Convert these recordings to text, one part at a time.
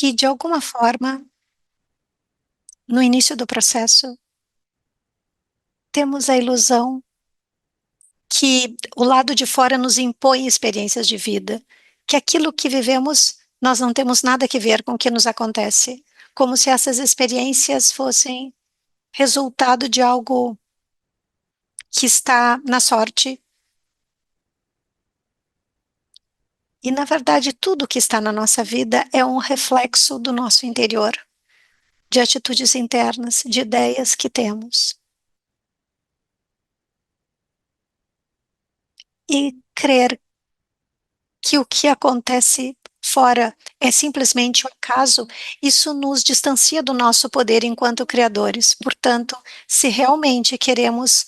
que, de alguma forma, no início do processo, temos a ilusão que o lado de fora nos impõe experiências de vida, que aquilo que vivemos, nós não temos nada que ver com o que nos acontece, como se essas experiências fossem resultado de algo que está na sorte. E, na verdade, tudo que está na nossa vida é um reflexo do nosso interior, de atitudes internas, de ideias que temos. E crer que o que acontece fora é simplesmente um acaso, isso nos distancia do nosso poder enquanto criadores. Portanto, se realmente queremos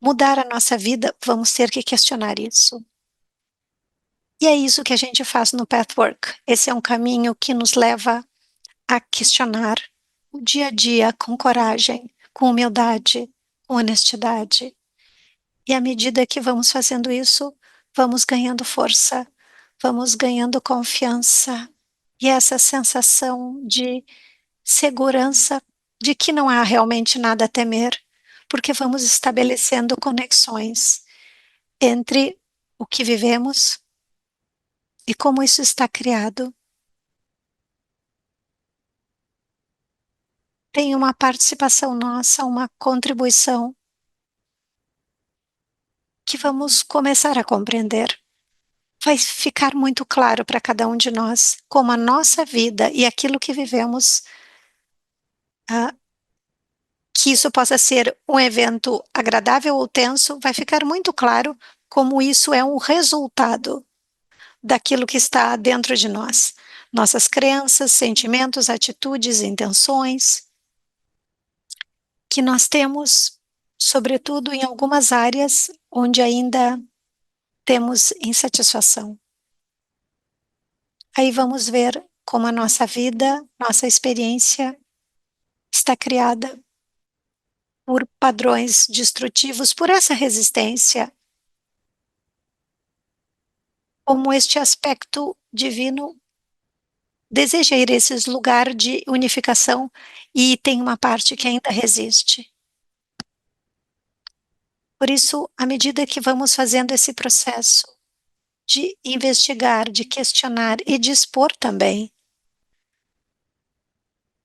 mudar a nossa vida, vamos ter que questionar isso. E é isso que a gente faz no Pathwork. Esse é um caminho que nos leva a questionar o dia a dia com coragem, com humildade, com honestidade. E à medida que vamos fazendo isso, vamos ganhando força, vamos ganhando confiança. E essa sensação de segurança de que não há realmente nada a temer, porque vamos estabelecendo conexões entre o que vivemos e como isso está criado. Tem uma participação nossa, uma contribuição que vamos começar a compreender. Vai ficar muito claro para cada um de nós como a nossa vida e aquilo que vivemos, ah, que isso possa ser um evento agradável ou tenso, vai ficar muito claro como isso é um resultado daquilo que está dentro de nós. Nossas crenças, sentimentos, atitudes, intenções, que nós temos, sobretudo em algumas áreas onde ainda temos insatisfação. Aí vamos ver como a nossa vida, nossa experiência está criada por padrões destrutivos, por essa resistência, como este aspecto divino deseja ir a esse lugar de unificação e tem uma parte que ainda resiste. Por isso, à medida que vamos fazendo esse processo de investigar, de questionar e de expor também,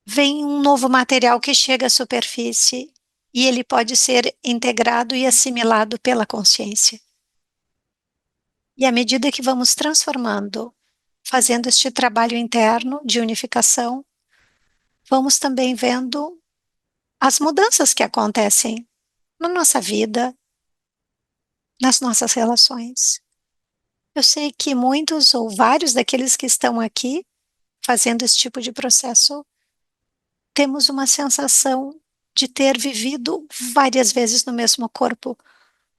vem um novo material que chega à superfície e ele pode ser integrado e assimilado pela consciência. E à medida que vamos transformando, fazendo este trabalho interno de unificação, vamos também vendo as mudanças que acontecem na nossa vida, nas nossas relações. Eu sei que muitos ou vários daqueles que estão aqui fazendo esse tipo de processo, temos uma sensação de ter vivido várias vezes no mesmo corpo,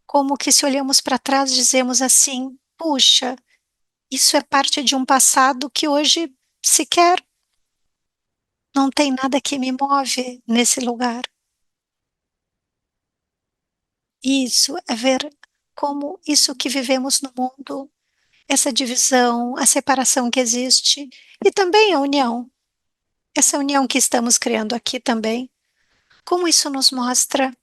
como que se olhamos para trás dizemos assim, puxa, isso é parte de um passado que hoje sequer não tem nada que me move nesse lugar. Isso é ver como isso que vivemos no mundo, essa divisão, a separação que existe e também a união, essa união que estamos criando aqui também, como isso nos mostra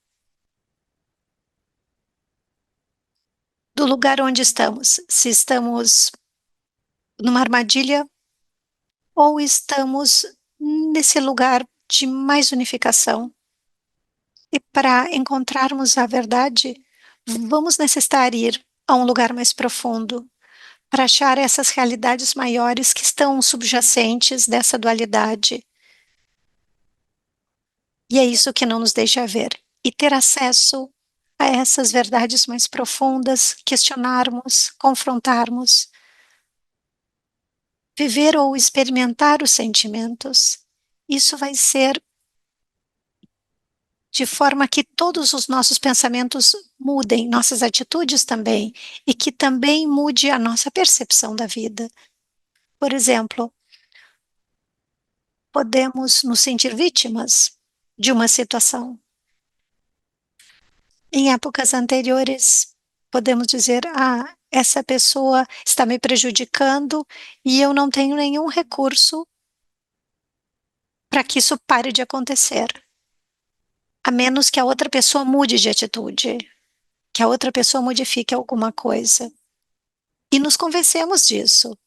do lugar onde estamos, se estamos numa armadilha ou estamos nesse lugar de mais unificação. E para encontrarmos a verdade, vamos necessitar ir a um lugar mais profundo, para achar essas realidades maiores que estão subjacentes dessa dualidade. E é isso que não nos deixa ver. E ter acesso a essas verdades mais profundas, questionarmos, confrontarmos, viver ou experimentar os sentimentos. Isso vai ser de forma que todos os nossos pensamentos mudem, nossas atitudes também, e que também mude a nossa percepção da vida. Por exemplo, podemos nos sentir vítimas de uma situação. Em épocas anteriores, podemos dizer: ah, essa pessoa está me prejudicando e eu não tenho nenhum recurso para que isso pare de acontecer. A menos que a outra pessoa mude de atitude, que a outra pessoa modifique alguma coisa. E nos convencemos disso.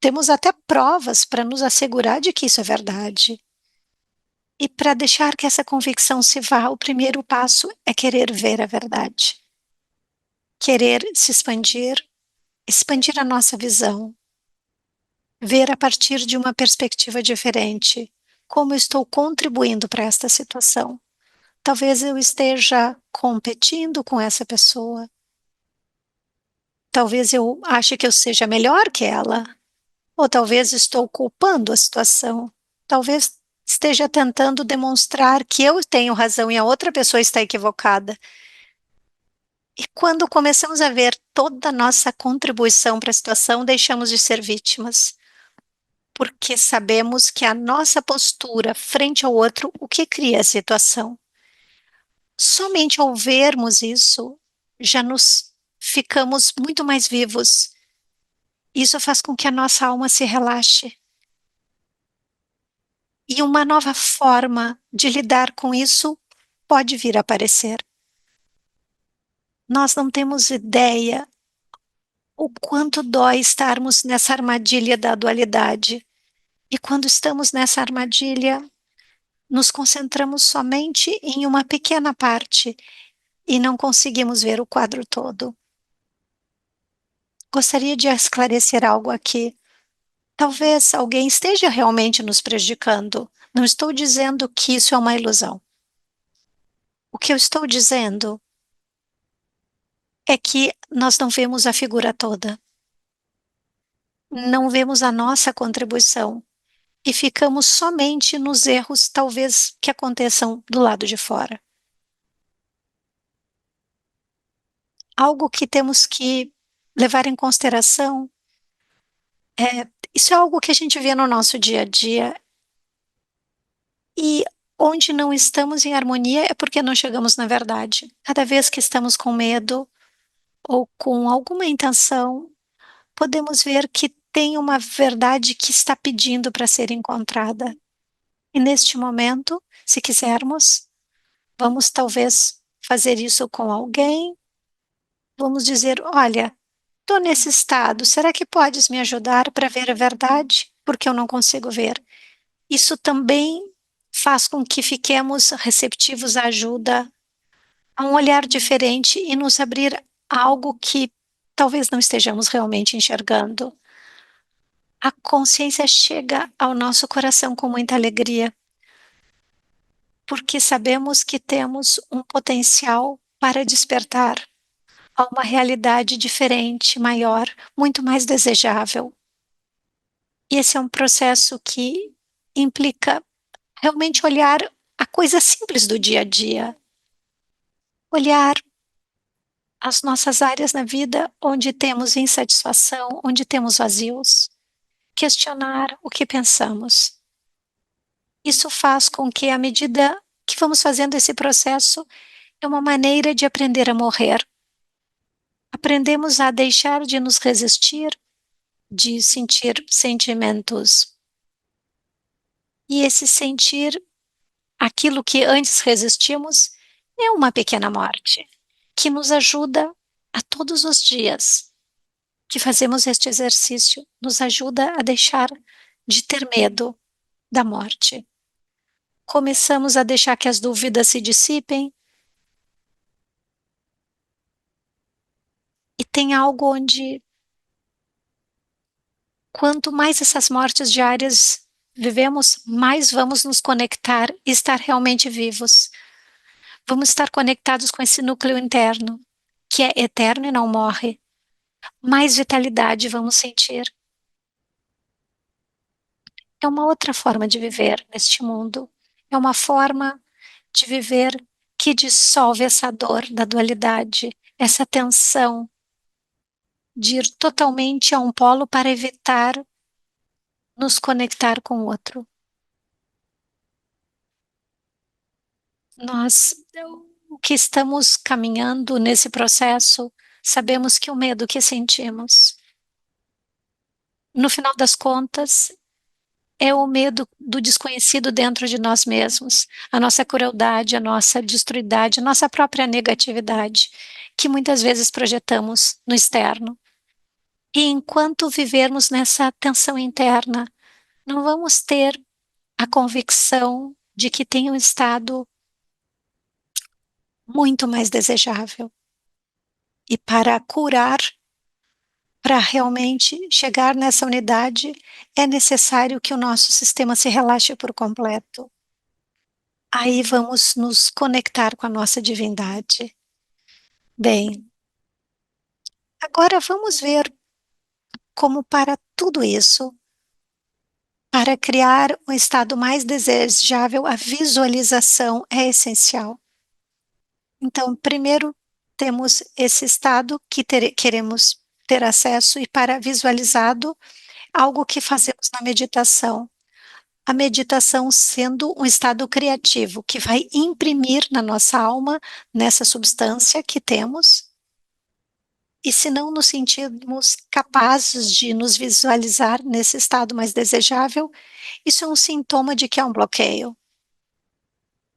Temos até provas para nos assegurar de que isso é verdade. E para deixar que essa convicção se vá, o primeiro passo é querer ver a verdade. Querer se expandir, expandir a nossa visão, ver a partir de uma perspectiva diferente, como eu estou contribuindo para esta situação. Talvez eu esteja competindo com essa pessoa, talvez eu ache que eu seja melhor que ela, ou talvez estou culpando a situação, talvez esteja tentando demonstrar que eu tenho razão e a outra pessoa está equivocada. E quando começamos a ver toda a nossa contribuição para a situação, deixamos de ser vítimas, porque sabemos que a nossa postura frente ao outro, o que cria a situação. Somente ao vermos isso, já nos ficamos muito mais vivos. Isso faz com que a nossa alma se relaxe. E uma nova forma de lidar com isso pode vir a aparecer. Nós não temos ideia o quanto dói estarmos nessa armadilha da dualidade. E quando estamos nessa armadilha, nos concentramos somente em uma pequena parte e não conseguimos ver o quadro todo. Gostaria de esclarecer algo aqui. Talvez alguém esteja realmente nos prejudicando. Não estou dizendo que isso é uma ilusão. O que eu estou dizendo é que nós não vemos a figura toda. Não vemos a nossa contribuição e ficamos somente nos erros, talvez, que aconteçam do lado de fora. Algo que temos que levar em consideração é, isso é algo que a gente vê no nosso dia a dia e onde não estamos em harmonia é porque não chegamos na verdade. Cada vez que estamos com medo ou com alguma intenção, podemos ver que tem uma verdade que está pedindo para ser encontrada. E neste momento, se quisermos, vamos talvez fazer isso com alguém. Vamos dizer: olha, estou nesse estado, será que podes me ajudar para ver a verdade? Porque eu não consigo ver. Isso também faz com que fiquemos receptivos à ajuda, a um olhar diferente e nos abrir a algo que talvez não estejamos realmente enxergando. A consciência chega ao nosso coração com muita alegria, porque sabemos que temos um potencial para despertar a uma realidade diferente, maior, muito mais desejável. E esse é um processo que implica realmente olhar a coisa simples do dia a dia, olhar as nossas áreas na vida onde temos insatisfação, onde temos vazios, questionar o que pensamos. Isso faz com que, à medida que vamos fazendo esse processo, é uma maneira de aprender a morrer. Aprendemos a deixar de nos resistir, de sentir sentimentos. E esse sentir aquilo que antes resistimos é uma pequena morte, que nos ajuda a todos os dias que fazemos este exercício, nos ajuda a deixar de ter medo da morte. Começamos a deixar que as dúvidas se dissipem e tem algo onde, quanto mais essas mortes diárias vivemos, mais vamos nos conectar e estar realmente vivos. Vamos estar conectados com esse núcleo interno, que é eterno e não morre. Mais vitalidade vamos sentir. É uma outra forma de viver neste mundo. É uma forma de viver que dissolve essa dor da dualidade, essa tensão de ir totalmente a um polo para evitar nos conectar com o outro. Nós, o que estamos caminhando nesse processo, sabemos que o medo que sentimos, no final das contas, É o medo do desconhecido dentro de nós mesmos, a nossa crueldade, a nossa destruidade, a nossa própria negatividade, que muitas vezes projetamos no externo. E enquanto vivermos nessa tensão interna, não vamos ter a convicção de que tem um estado muito mais desejável. E para curar, para realmente chegar nessa unidade, é necessário que o nosso sistema se relaxe por completo. Aí vamos nos conectar com a nossa divindade. Bem, agora vamos ver como para tudo isso, para criar um estado mais desejável, a visualização é essencial. Então, primeiro temos esse estado que queremos ter acesso e para visualizado, algo que fazemos na meditação. A meditação sendo um estado criativo que vai imprimir na nossa alma, nessa substância que temos. E se não nos sentirmos capazes de nos visualizar nesse estado mais desejável, isso é um sintoma de que há um bloqueio.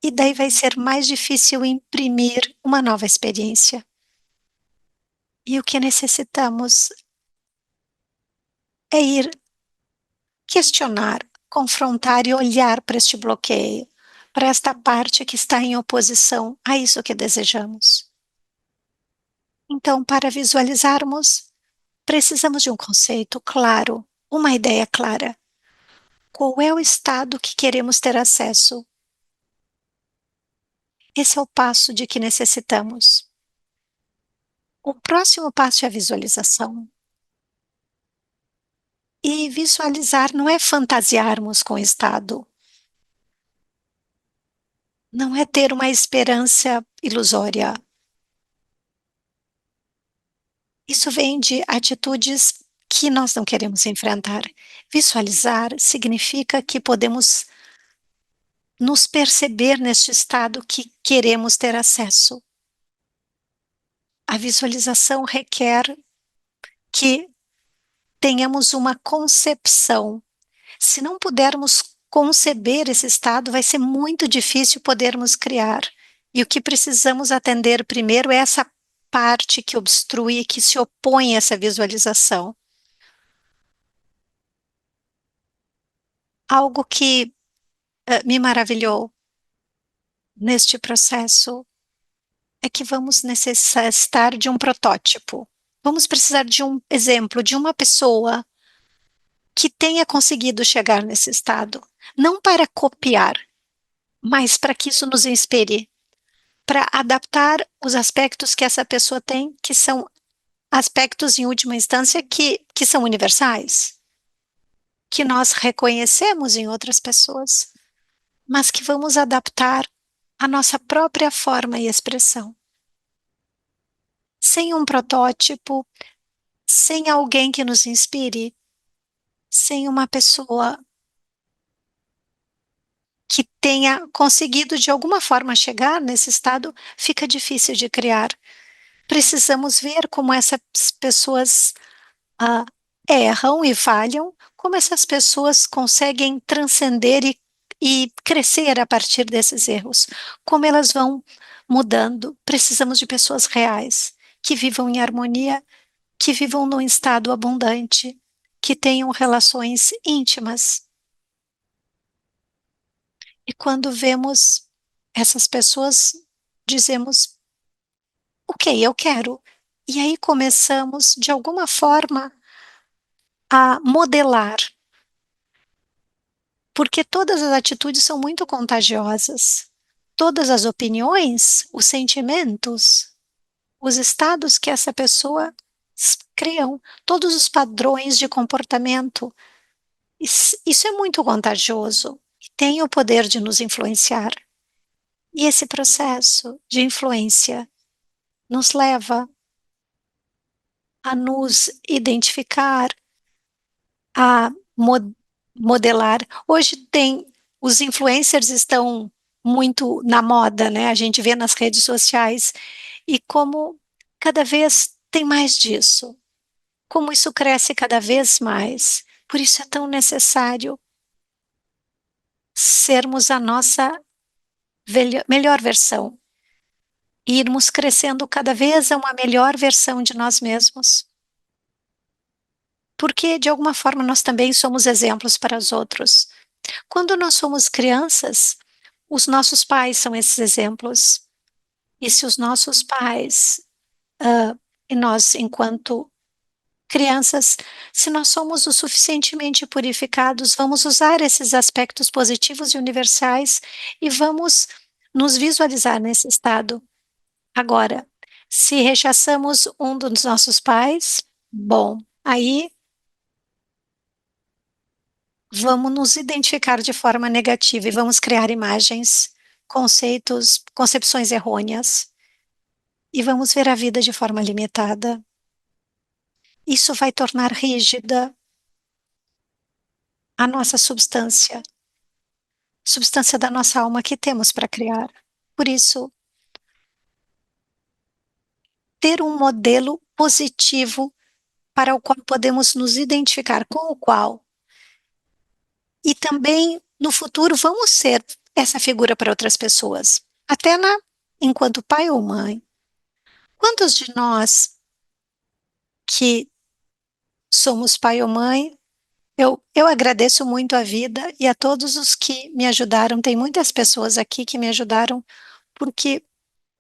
E daí vai ser mais difícil imprimir uma nova experiência. E o que necessitamos é ir questionar, confrontar e olhar para este bloqueio, para esta parte que está em oposição a isso que desejamos. Então, para visualizarmos, precisamos de um conceito claro, uma ideia clara. Qual é o estado que queremos ter acesso? Esse é o passo de que necessitamos. O próximo passo é a visualização. E visualizar não é fantasiarmos com o estado, não é ter uma esperança ilusória. Isso vem de atitudes que nós não queremos enfrentar. Visualizar significa que podemos nos perceber neste estado que queremos ter acesso. A visualização requer que tenhamos uma concepção. Se não pudermos conceber esse estado, vai ser muito difícil podermos criar. E o que precisamos atender primeiro é essa parte que obstrui, que se opõe a essa visualização. Algo que me maravilhou neste processo é que vamos necessitar de um protótipo. Vamos precisar de um exemplo, de uma pessoa que tenha conseguido chegar nesse estado. Não para copiar, mas para que isso nos inspire, para adaptar os aspectos que essa pessoa tem, que são aspectos, em última instância, que são universais, que nós reconhecemos em outras pessoas, mas que vamos adaptar à nossa própria forma e expressão. Sem um protótipo, sem alguém que nos inspire, sem uma pessoa que tenha conseguido de alguma forma chegar nesse estado, fica difícil de criar. Precisamos ver como essas pessoas ah, erram e falham, como essas pessoas conseguem transcender e crescer a partir desses erros, como elas vão mudando. Precisamos de pessoas reais, que vivam em harmonia, que vivam num estado abundante, que tenham relações íntimas. E quando vemos essas pessoas, dizemos: ok, eu quero. E aí começamos, de alguma forma, a modelar, porque todas as atitudes são muito contagiosas. Todas as opiniões, os sentimentos, os estados que essa pessoa criam, todos os padrões de comportamento, isso é muito contagioso e tem o poder de nos influenciar. E esse processo de influência nos leva a nos identificar, a modelar. Hoje os influencers estão muito na moda, né? A gente vê nas redes sociais e como cada vez tem mais disso, como isso cresce cada vez mais. Por isso é tão necessário sermos a nossa melhor versão, e irmos crescendo cada vez a uma melhor versão de nós mesmos. Porque, de alguma forma, nós também somos exemplos para os outros. Quando nós somos crianças, os nossos pais são esses exemplos. E se os nossos pais, e nós, enquanto crianças, se nós somos o suficientemente purificados, vamos usar esses aspectos positivos e universais e vamos nos visualizar nesse estado. Agora, se rechaçamos um dos nossos pais, bom, aí vamos nos identificar de forma negativa e vamos criar imagens, conceitos, concepções errôneas e vamos ver a vida de forma limitada. Isso vai tornar rígida a nossa substância da nossa alma que temos para criar. Por isso, ter um modelo positivo para o qual podemos nos identificar, com o qual, e também no futuro vamos ser essa figura para outras pessoas, até enquanto pai ou mãe. Quantos de nós que somos pai ou mãe, eu agradeço muito a vida e a todos os que me ajudaram. Tem muitas pessoas aqui que me ajudaram, porque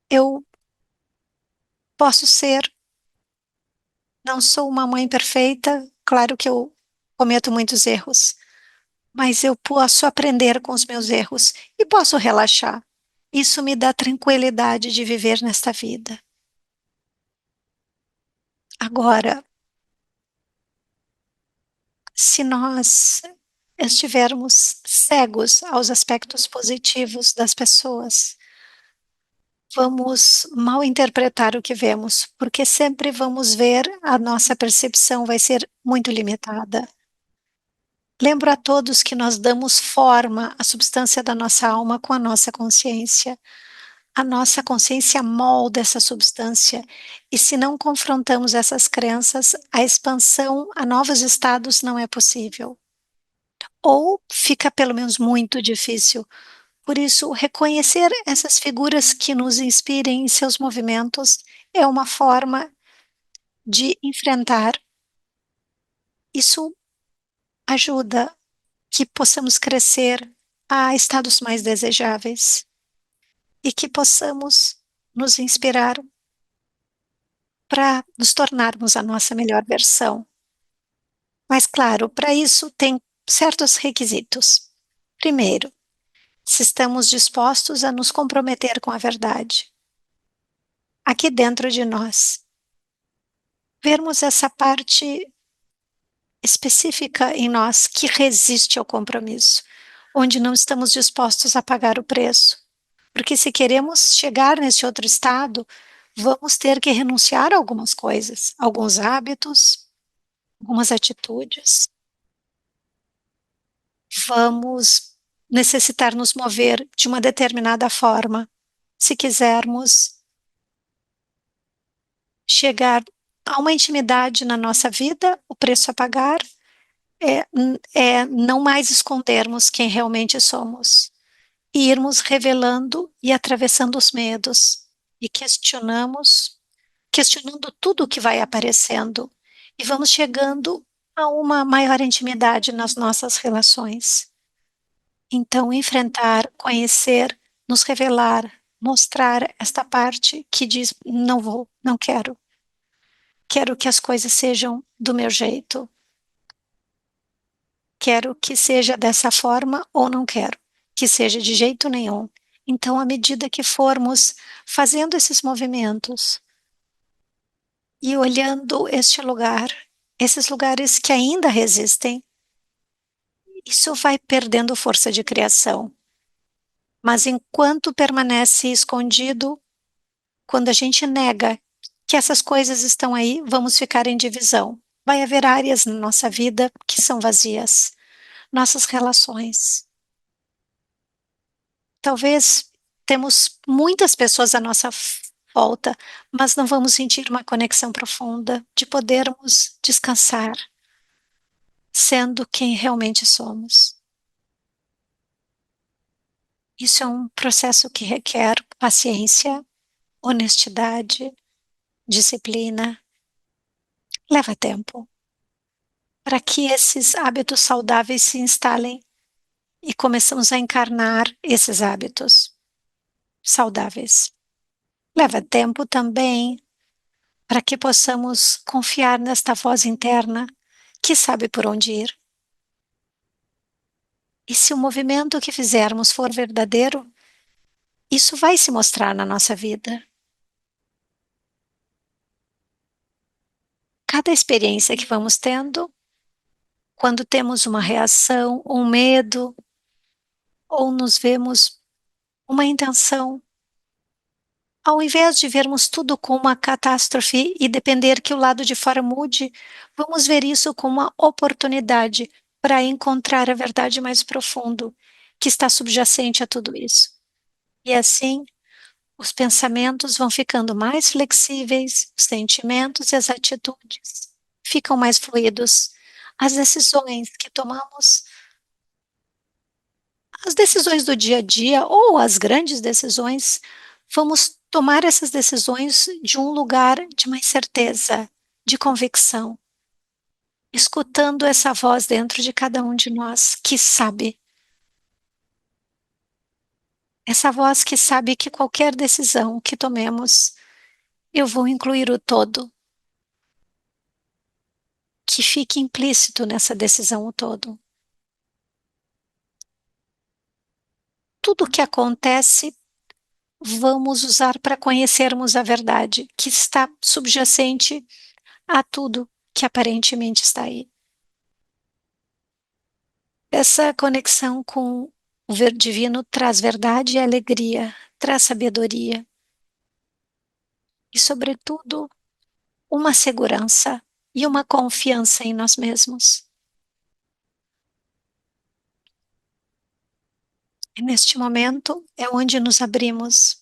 eu posso ser, não sou uma mãe perfeita, claro que eu cometo muitos erros, mas eu posso aprender com os meus erros e posso relaxar. Isso me dá tranquilidade de viver nesta vida. Agora, se nós estivermos cegos aos aspectos positivos das pessoas, vamos mal interpretar o que vemos, porque sempre vamos ver, a nossa percepção vai ser muito limitada. Lembro a todos que nós damos forma à substância da nossa alma com a nossa consciência. A nossa consciência molda essa substância, e se não confrontamos essas crenças, a expansão a novos estados não é possível. Ou fica pelo menos muito difícil. Por isso, reconhecer essas figuras que nos inspirem em seus movimentos é uma forma de enfrentar. Isso ajuda que possamos crescer a estados mais desejáveis e que possamos nos inspirar para nos tornarmos a nossa melhor versão. Mas, claro, para isso tem certos requisitos. Primeiro, se estamos dispostos a nos comprometer com a verdade. Aqui dentro de nós, vermos essa parte específica em nós que resiste ao compromisso, onde não estamos dispostos a pagar o preço. Porque se queremos chegar nesse outro estado, vamos ter que renunciar a algumas coisas, alguns hábitos, algumas atitudes. Vamos necessitar nos mover de uma determinada forma, se quisermos chegar a uma intimidade na nossa vida. O preço a pagar é não mais escondermos quem realmente somos, e irmos revelando e atravessando os medos, e questionando tudo o que vai aparecendo, e vamos chegando a uma maior intimidade nas nossas relações. Então, enfrentar, conhecer, nos revelar, mostrar esta parte que diz: não vou, não quero. Quero que as coisas sejam do meu jeito. Quero que seja dessa forma ou não quero que seja de jeito nenhum. Então, à medida que formos fazendo esses movimentos e olhando este lugar, esses lugares que ainda resistem, isso vai perdendo força de criação. Mas enquanto permanece escondido, quando a gente nega que essas coisas estão aí, vamos ficar em divisão. Vai haver áreas na nossa vida que são vazias. Nossas relações. Talvez temos muitas pessoas à nossa volta, mas não vamos sentir uma conexão profunda de podermos descansar, sendo quem realmente somos. Isso é um processo que requer paciência, honestidade, disciplina. Leva tempo para que esses hábitos saudáveis se instalem e começamos a encarnar esses hábitos saudáveis. Leva tempo também para que possamos confiar nesta voz interna que sabe por onde ir. E se o movimento que fizermos for verdadeiro, isso vai se mostrar na nossa vida. Cada experiência que vamos tendo, quando temos uma reação, um medo, ou nos vemos uma intenção, ao invés de vermos tudo como uma catástrofe e depender que o lado de fora mude, vamos ver isso como uma oportunidade para encontrar a verdade mais profundo que está subjacente a tudo isso. E assim, os pensamentos vão ficando mais flexíveis, os sentimentos e as atitudes ficam mais fluidos. As decisões que tomamos, as decisões do dia a dia ou as grandes decisões, vamos tomar essas decisões de um lugar de mais certeza, de convicção, escutando essa voz dentro de cada um de nós que sabe. Essa voz que sabe que qualquer decisão que tomemos, eu vou incluir o todo, que fique implícito nessa decisão o todo. Tudo o que acontece, vamos usar para conhecermos a verdade que está subjacente a tudo que aparentemente está aí. Essa conexão com o ver divino traz verdade e alegria, traz sabedoria e, sobretudo, uma segurança e uma confiança em nós mesmos. E neste momento é onde nos abrimos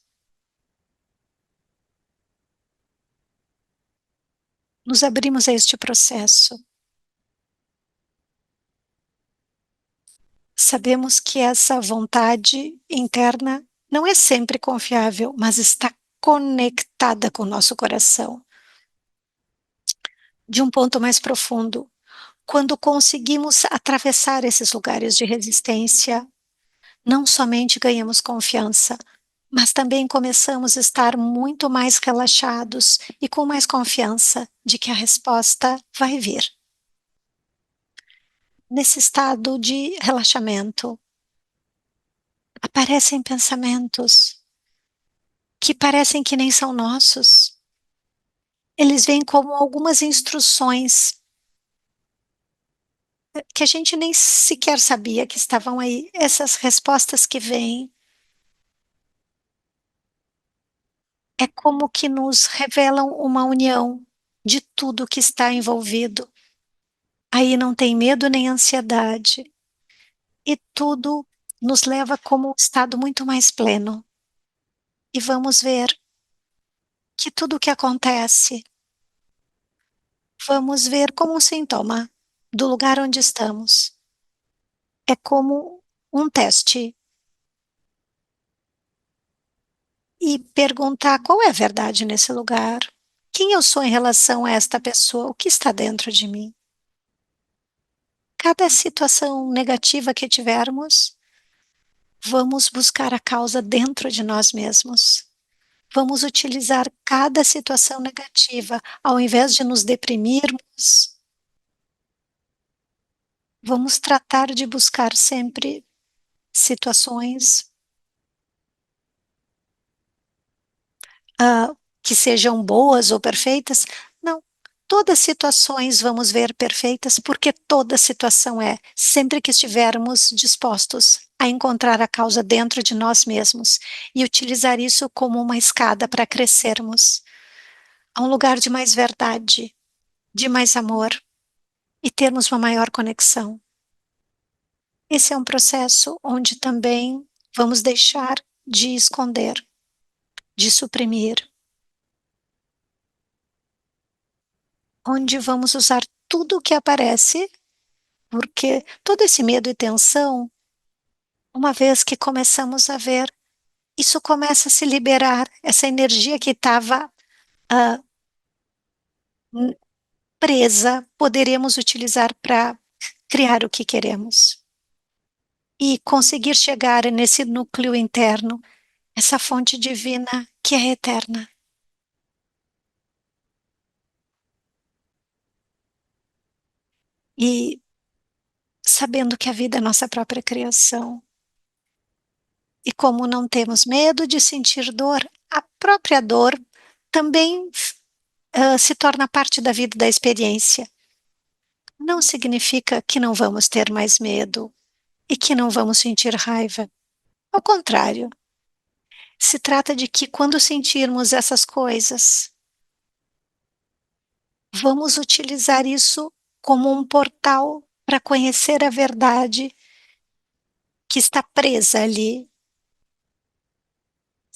a este processo. Sabemos que essa vontade interna não é sempre confiável, mas está conectada com o nosso coração. De um ponto mais profundo, quando conseguimos atravessar esses lugares de resistência, não somente ganhamos confiança, mas também começamos a estar muito mais relaxados e com mais confiança de que a resposta vai vir. Nesse estado de relaxamento, aparecem pensamentos que parecem que nem são nossos. Eles vêm como algumas instruções que a gente nem sequer sabia que estavam aí. Essas respostas que vêm é como que nos revelam uma união de tudo que está envolvido. Aí não tem medo nem ansiedade. E tudo nos leva como um estado muito mais pleno. E vamos ver que tudo o que acontece, vamos ver como um sintoma do lugar onde estamos. É como um teste. E perguntar qual é a verdade nesse lugar. Quem eu sou em relação a esta pessoa? O que está dentro de mim? Cada situação negativa que tivermos, vamos buscar a causa dentro de nós mesmos. Vamos utilizar cada situação negativa, ao invés de nos deprimirmos, vamos tratar de buscar sempre situações que sejam boas ou perfeitas. Não, todas situações vamos ver perfeitas, porque toda situação é, sempre que estivermos dispostos a encontrar a causa dentro de nós mesmos e utilizar isso como uma escada para crescermos a um lugar de mais verdade, de mais amor e termos uma maior conexão. Esse é um processo onde também vamos deixar de esconder, de suprimir, onde vamos usar tudo o que aparece, porque todo esse medo e tensão, Uma vez que começamos a ver, isso começa a se liberar, essa energia que estava ah, presa, poderemos utilizar para criar o que queremos e conseguir chegar nesse núcleo interno, essa fonte divina que é eterna. E sabendo que a vida é nossa própria criação. E como não temos medo de sentir dor, a própria dor também se torna parte da vida da experiência. Não significa que não vamos ter mais medo e que não vamos sentir raiva. Ao contrário, se trata de que quando sentirmos essas coisas, vamos utilizar isso como um portal para conhecer a verdade que está presa ali.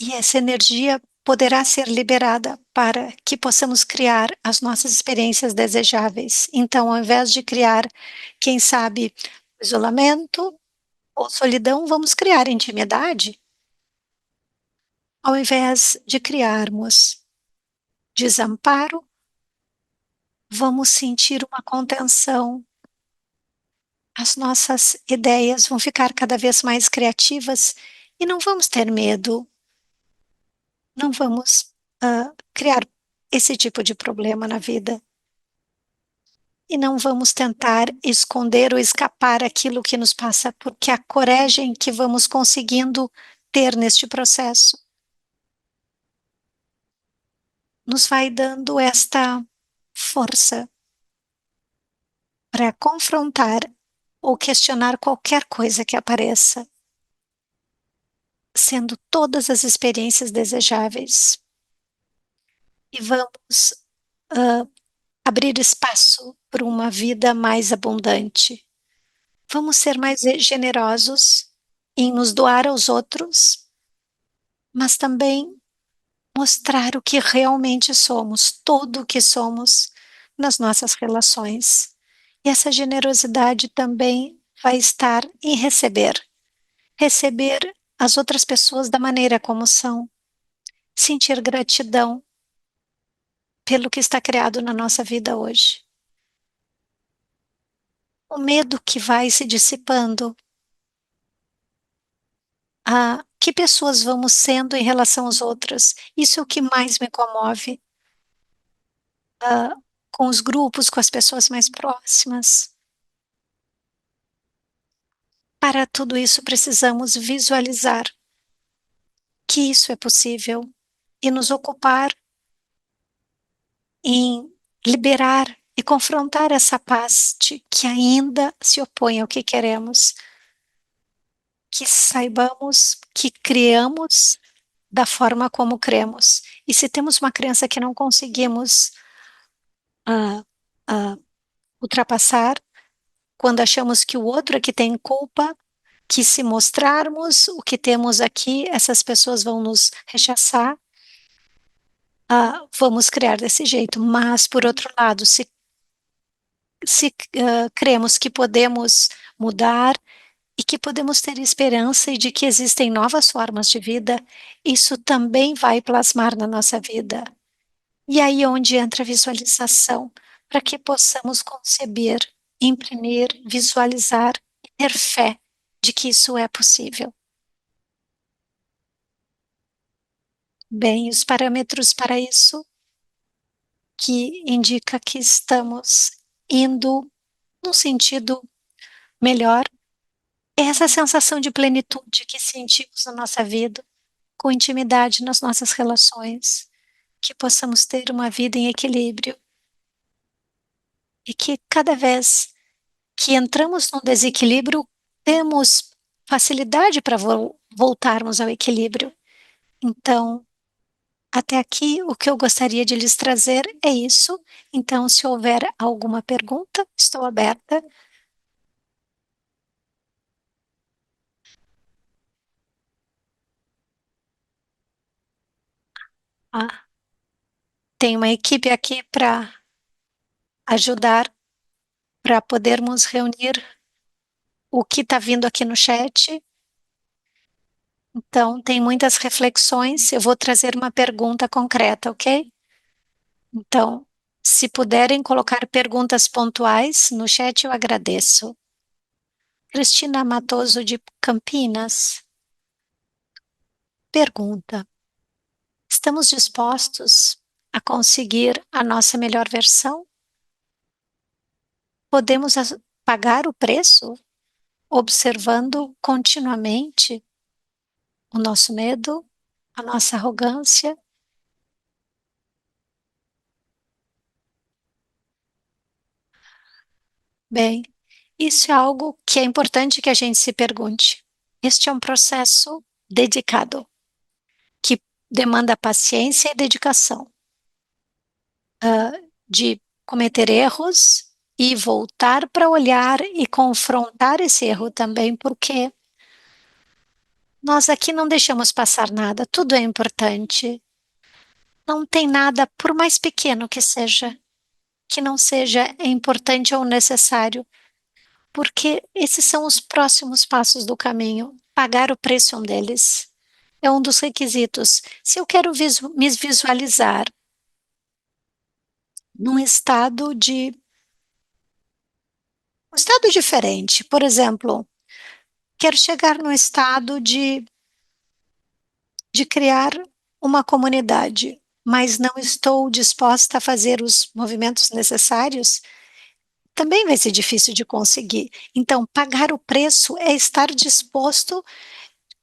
E essa energia poderá ser liberada para que possamos criar as nossas experiências desejáveis. Então, ao invés de criar, quem sabe, isolamento ou solidão, vamos criar intimidade. Ao invés de criarmos desamparo, vamos sentir uma contenção. As nossas ideias vão ficar cada vez mais criativas e não vamos ter medo, não vamos criar esse tipo de problema na vida. E não vamos tentar esconder ou escapar aquilo que nos passa, porque a coragem que vamos conseguindo ter neste processo nos vai dando esta força para confrontar ou questionar qualquer coisa que apareça, sendo todas as experiências desejáveis. E vamos ah, abrir espaço para uma vida mais abundante. Vamos ser mais generosos em nos doar aos outros, mas também mostrar o que realmente somos, tudo o que somos nas nossas relações. E essa generosidade também vai estar em receber as outras pessoas da maneira como são, sentir gratidão pelo que está criado na nossa vida hoje. O medo que vai se dissipando, que pessoas vamos sendo em relação às outras, isso é o que mais me comove, com os grupos, com as pessoas mais próximas. Para tudo isso, precisamos visualizar que isso é possível e nos ocupar em liberar e confrontar essa parte que ainda se opõe ao que queremos, que saibamos que criamos da forma como cremos. E se temos uma crença que não conseguimos ah, ah, ultrapassar, quando achamos que o outro é que tem culpa, que se mostrarmos o que temos aqui, essas pessoas vão nos rechaçar, vamos criar desse jeito. Mas, por outro lado, se cremos que podemos mudar e que podemos ter esperança e de que existem novas formas de vida, isso também vai plasmar na nossa vida. E aí é onde entra a visualização, para que possamos conceber, imprimir, visualizar e ter fé de que isso é possível. Bem, os parâmetros para isso que indica que estamos indo num sentido melhor é essa sensação de plenitude que sentimos na nossa vida, com intimidade nas nossas relações, que possamos ter uma vida em equilíbrio e que cada vez que entramos num desequilíbrio, temos facilidade para voltarmos ao equilíbrio. Então, até aqui, o que eu gostaria de lhes trazer é isso. Então, se houver alguma pergunta, estou aberta. Ah, tem uma equipe aqui para ajudar, para podermos reunir o que está vindo aqui no chat Então, tem muitas reflexões. Eu vou trazer uma pergunta concreta, ok? Então, se puderem colocar perguntas pontuais no chat, eu agradeço. Cristina Matoso de Campinas pergunta: estamos dispostos a conseguir a nossa melhor versão? Podemos pagar o preço observando continuamente o nosso medo, a nossa arrogância? Bem, isso é algo que é importante que a gente se pergunte. Este é um processo dedicado, que demanda paciência e dedicação, de cometer erros e voltar para olhar e confrontar esse erro também, porque nós aqui não deixamos passar nada, tudo é importante. Não tem nada, por mais pequeno que não seja importante ou necessário, porque esses são os próximos passos do caminho. Pagar o preço é um deles. É um dos requisitos. Se eu quero me visualizar num um estado diferente, por exemplo, quero chegar num estado de criar uma comunidade, mas não estou disposta a fazer os movimentos necessários, também vai ser difícil de conseguir. Então, pagar o preço é estar disposto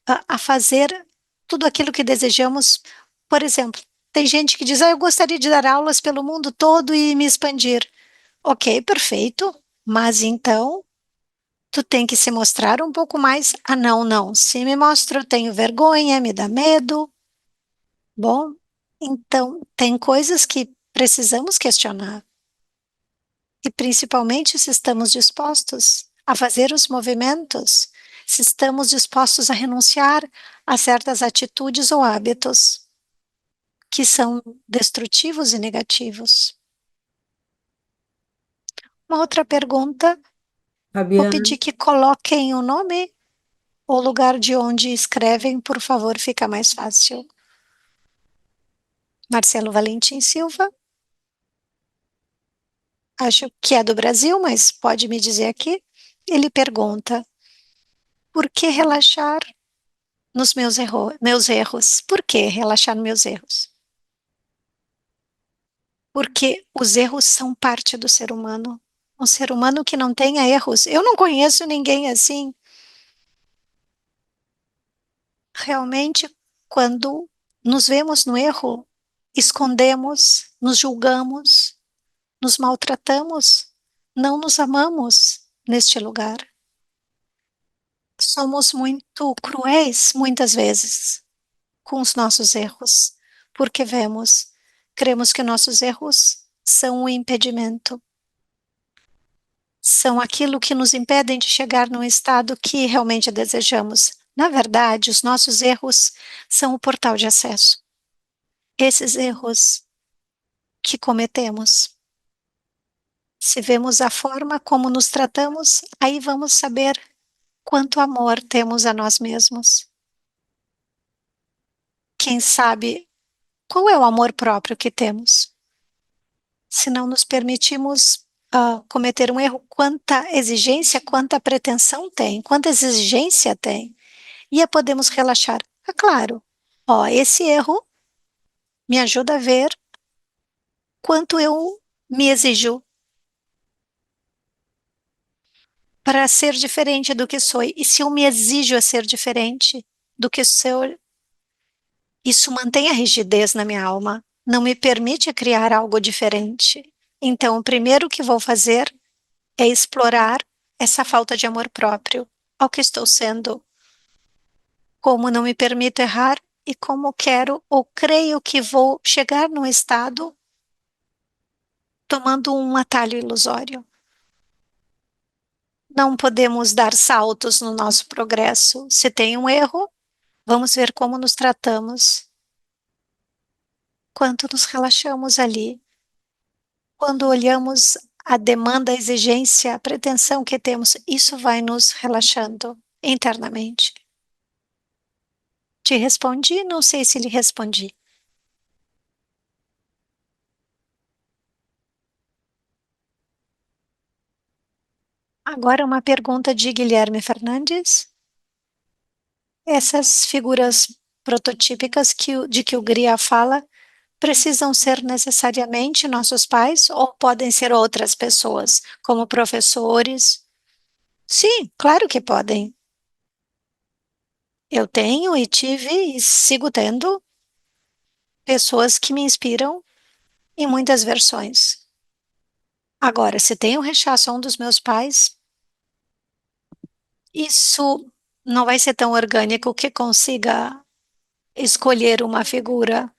a fazer tudo aquilo que desejamos. Por exemplo, tem gente que diz: eu gostaria de dar aulas pelo mundo todo e me expandir. Ok, perfeito, mas então tu tem que se mostrar um pouco mais. Ah, não, não. Se me mostro, eu tenho vergonha, me dá medo. Bom, então tem coisas que precisamos questionar. E principalmente se estamos dispostos a fazer os movimentos, se estamos dispostos a renunciar a certas atitudes ou hábitos que são destrutivos e negativos. Uma outra pergunta, vou Fabiana, pedir que coloquem o nome ou lugar de onde escrevem, por favor, fica mais fácil. Marcelo Valentim Silva, acho que é do Brasil, mas pode me dizer aqui. Ele pergunta: por que relaxar nos meus erros? Por que relaxar nos meus erros? Porque os erros são parte do ser humano. Um ser humano que não tenha erros, eu não conheço ninguém assim. Realmente, quando nos vemos no erro, escondemos, nos julgamos, nos maltratamos, não nos amamos neste lugar. Somos muito cruéis, muitas vezes, com os nossos erros, porque cremos que nossos erros são um impedimento, são aquilo que nos impedem de chegar num estado que realmente desejamos. Na verdade, os nossos erros são o portal de acesso. Esses erros que cometemos, se vemos a forma como nos tratamos, aí vamos saber quanto amor temos a nós mesmos. Quem sabe qual é o amor próprio que temos? Se não nos permitimos cometer um erro, quanta exigência, quanta pretensão tem, quanta exigência tem. E a podemos relaxar. É claro, esse erro me ajuda a ver quanto eu me exijo para ser diferente do que sou. E se eu me exijo a ser diferente do que sou, isso mantém a rigidez na minha alma, não me permite criar algo diferente. Então, o primeiro que vou fazer é explorar essa falta de amor próprio, ao que estou sendo, como não me permito errar e como quero ou creio que vou chegar num estado tomando um atalho ilusório. Não podemos dar saltos no nosso progresso. Se tem um erro, vamos ver como nos tratamos, quanto nos relaxamos ali, quando olhamos a demanda, a exigência, a pretensão que temos, isso vai nos relaxando internamente. Te respondi? Não sei se lhe respondi. Agora uma pergunta de Guilherme Fernandes. Essas figuras prototípicas de que o Gria fala precisam ser necessariamente nossos pais ou podem ser outras pessoas, como professores? Sim, claro que podem. Eu tenho e tive e sigo tendo pessoas que me inspiram em muitas versões. Agora, se tem um rechaço a um dos meus pais, isso não vai ser tão orgânico que consiga escolher uma figura.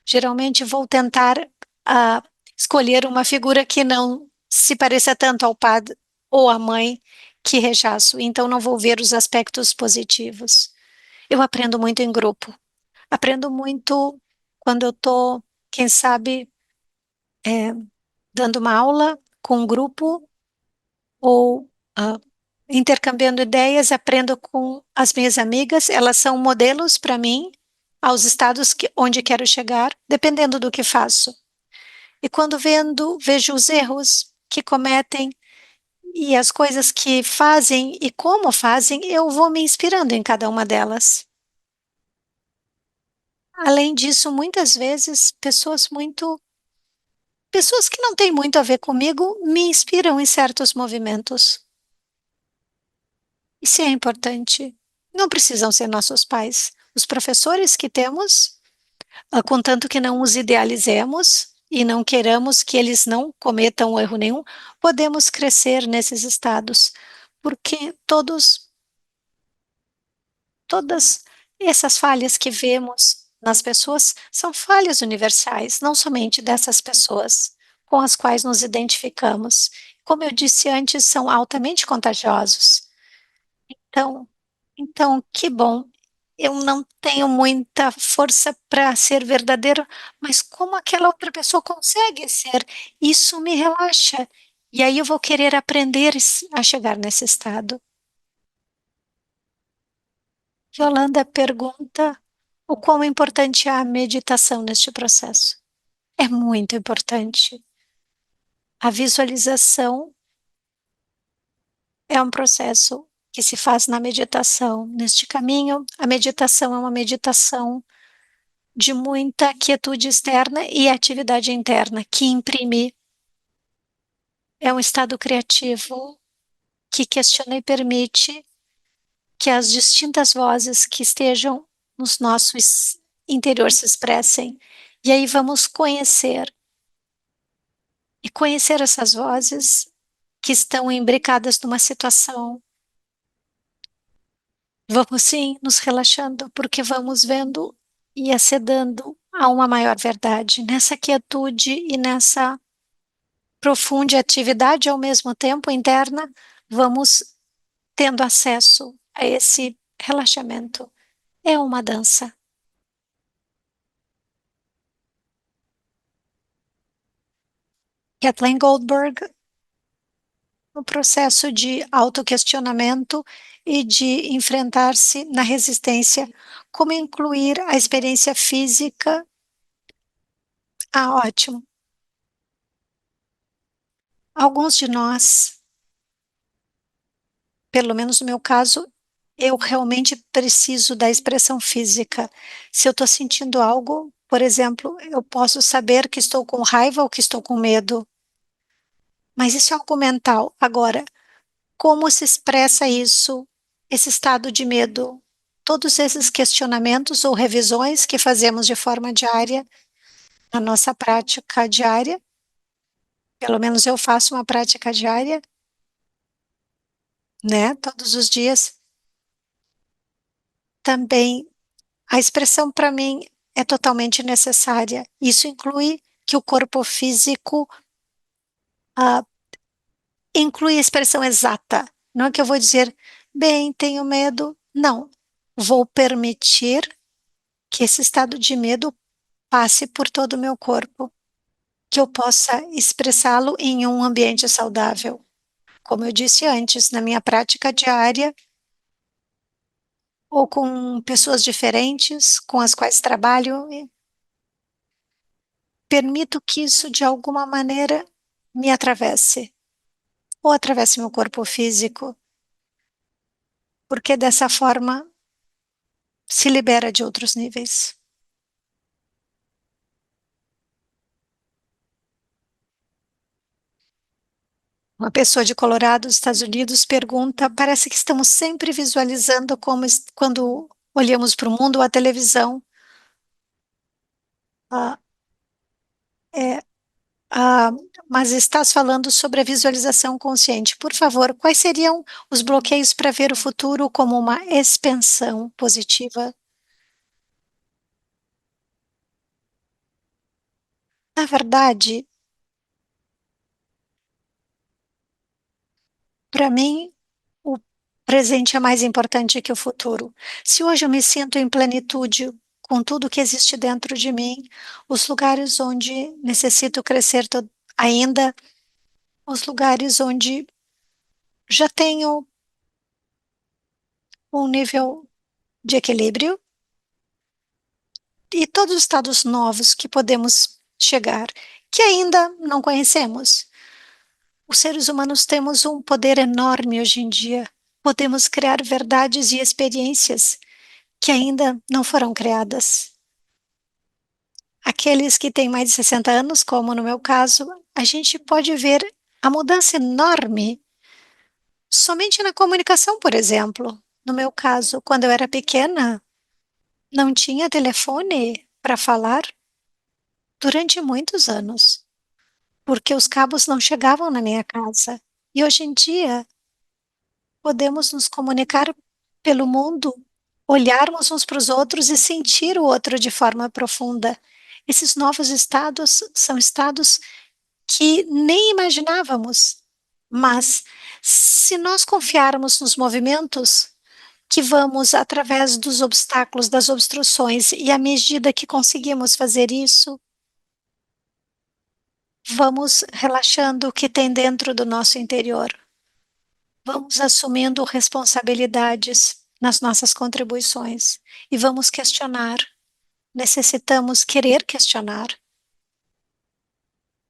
Geralmente vou tentar ah, escolher uma figura que não se pareça tanto ao pai ou à mãe que rechaço, então não vou ver os aspectos positivos. Eu aprendo muito em grupo. Aprendo muito quando eu estou, quem sabe, dando uma aula com um grupo ou intercambiando ideias, aprendo com as minhas amigas, elas são modelos para mim, aos estados onde quero chegar, dependendo do que faço. E quando vejo os erros que cometem e as coisas que fazem e como fazem, eu vou me inspirando em cada uma delas. Além disso, muitas vezes, pessoas que não têm muito a ver comigo me inspiram em certos movimentos. Isso é importante. Não precisam ser nossos pais. Os professores que temos, contanto que não os idealizemos e não queiramos que eles não cometam erro nenhum, podemos crescer nesses estados, porque todas essas falhas que vemos nas pessoas são falhas universais, não somente dessas pessoas com as quais nos identificamos. Como eu disse antes, são altamente contagiosos. Então, então, que bom. Eu não tenho muita força para ser verdadeiro, mas como aquela outra pessoa consegue ser, isso me relaxa. E aí eu vou querer aprender a chegar nesse estado. Yolanda pergunta o quão importante é a meditação neste processo. É muito importante. A visualização é um processo que se faz na meditação. Neste caminho, a meditação é uma meditação de muita quietude externa e atividade interna, que imprime é um estado criativo que questiona e permite que as distintas vozes que estejam nos nossos interior se expressem. E aí vamos conhecer e conhecer essas vozes que estão imbricadas numa situação. Vamos sim nos relaxando, porque vamos vendo e acedendo a uma maior verdade. Nessa quietude e nessa profunda atividade ao mesmo tempo interna, vamos tendo acesso a esse relaxamento. É uma dança. Kathleen Goldberg, no processo de autoquestionamento e de enfrentar-se na resistência, como incluir a experiência física. Ah, ótimo. Alguns de nós, pelo menos no meu caso, eu realmente preciso da expressão física. Se eu estou sentindo algo, por exemplo, eu posso saber que estou com raiva ou que estou com medo, mas isso é algo mental. Agora, como se expressa isso, esse estado de medo? Todos esses questionamentos ou revisões que fazemos de forma diária, na nossa prática diária, pelo menos eu faço uma prática diária, né? Todos os dias. Também a expressão para mim é totalmente necessária. Isso inclui que o corpo físico ah, inclui a expressão exata. Não é que eu vou dizer, bem, tenho medo. Não. Vou permitir que esse estado de medo passe por todo o meu corpo, que eu possa expressá-lo em um ambiente saudável. Como eu disse antes, na minha prática diária, ou com pessoas diferentes com as quais trabalho, e permito que isso de alguma maneira me atravesse, ou atravesse meu corpo físico, porque dessa forma se libera de outros níveis. Uma pessoa de Colorado, Estados Unidos, pergunta: parece que estamos sempre visualizando como quando olhamos para o mundo ou a televisão. Ah, é, ah, mas estás falando sobre a visualização consciente. Por favor, quais seriam os bloqueios para ver o futuro como uma expansão positiva? Na verdade, para mim, o presente é mais importante que o futuro. Se hoje eu me sinto em plenitude com tudo que existe dentro de mim, os lugares onde necessito crescer ainda, os lugares onde já tenho um nível de equilíbrio e todos os estados novos que podemos chegar, que ainda não conhecemos. Os seres humanos temos um poder enorme hoje em dia. Podemos criar verdades e experiências que ainda não foram criadas. Aqueles que têm mais de 60 anos, como no meu caso, a gente pode ver a mudança enorme somente na comunicação, por exemplo. No meu caso, quando eu era pequena, não tinha telefone para falar durante muitos anos, porque os cabos não chegavam na minha casa. E hoje em dia, podemos nos comunicar pelo mundo, olharmos uns para os outros e sentir o outro de forma profunda. Esses novos estados são estados que nem imaginávamos, mas se nós confiarmos nos movimentos que vamos através dos obstáculos, das obstruções, e à medida que conseguimos fazer isso, vamos relaxando o que tem dentro do nosso interior. Vamos assumindo responsabilidades nas nossas contribuições e vamos questionar. Necessitamos querer questionar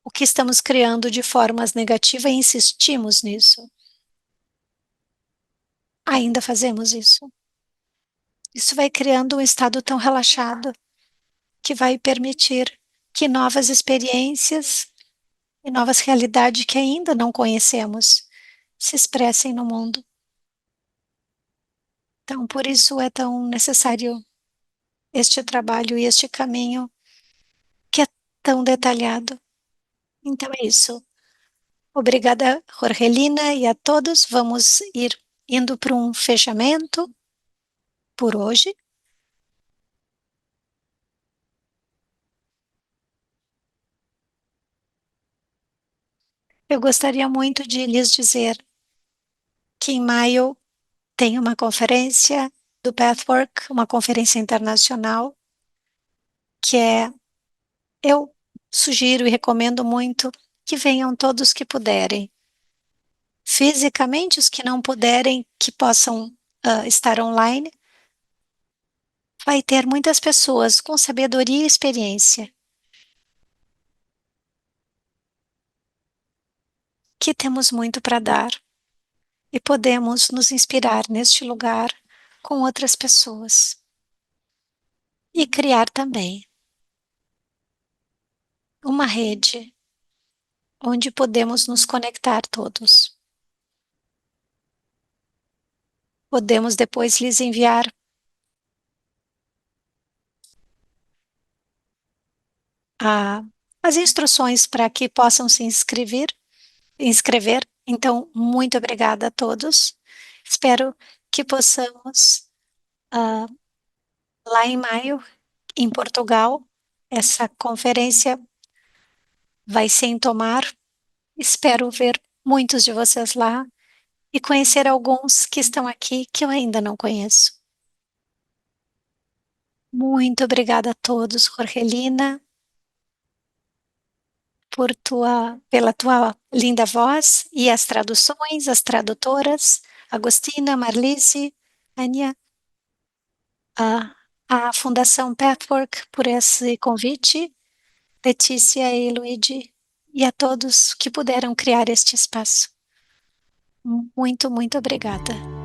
o que estamos criando de formas negativas e insistimos nisso. Ainda fazemos isso. Isso vai criando um estado tão relaxado que vai permitir que novas experiências e novas realidades que ainda não conhecemos se expressem no mundo. Então, por isso é tão necessário este trabalho e este caminho que é tão detalhado. Então é isso. Obrigada, Jorgelina, e a todos. Vamos ir indo para um fechamento por hoje. Eu gostaria muito de lhes dizer que em maio tem uma conferência do Pathwork, uma conferência internacional, que eu sugiro e recomendo muito que venham todos que puderem. Fisicamente, os que não puderem, que possam estar online, vai ter muitas pessoas com sabedoria e experiência que temos muito para dar e podemos nos inspirar neste lugar com outras pessoas e criar também uma rede onde podemos nos conectar todos. Podemos depois lhes enviar a, as instruções para que possam se inscrever. Então, muito obrigada a todos. Espero que possamos, ah, lá em maio, em Portugal, essa conferência vai ser em Tomar. Espero ver muitos de vocês lá e conhecer alguns que estão aqui que eu ainda não conheço. Muito obrigada a todos, Jorgelina, pela tua linda voz e as traduções, as tradutoras, Agostina, Marlise, Ania. a Fundação Pathwork por esse convite, Letícia e Luigi, e a todos que puderam criar este espaço. Muito, muito obrigada.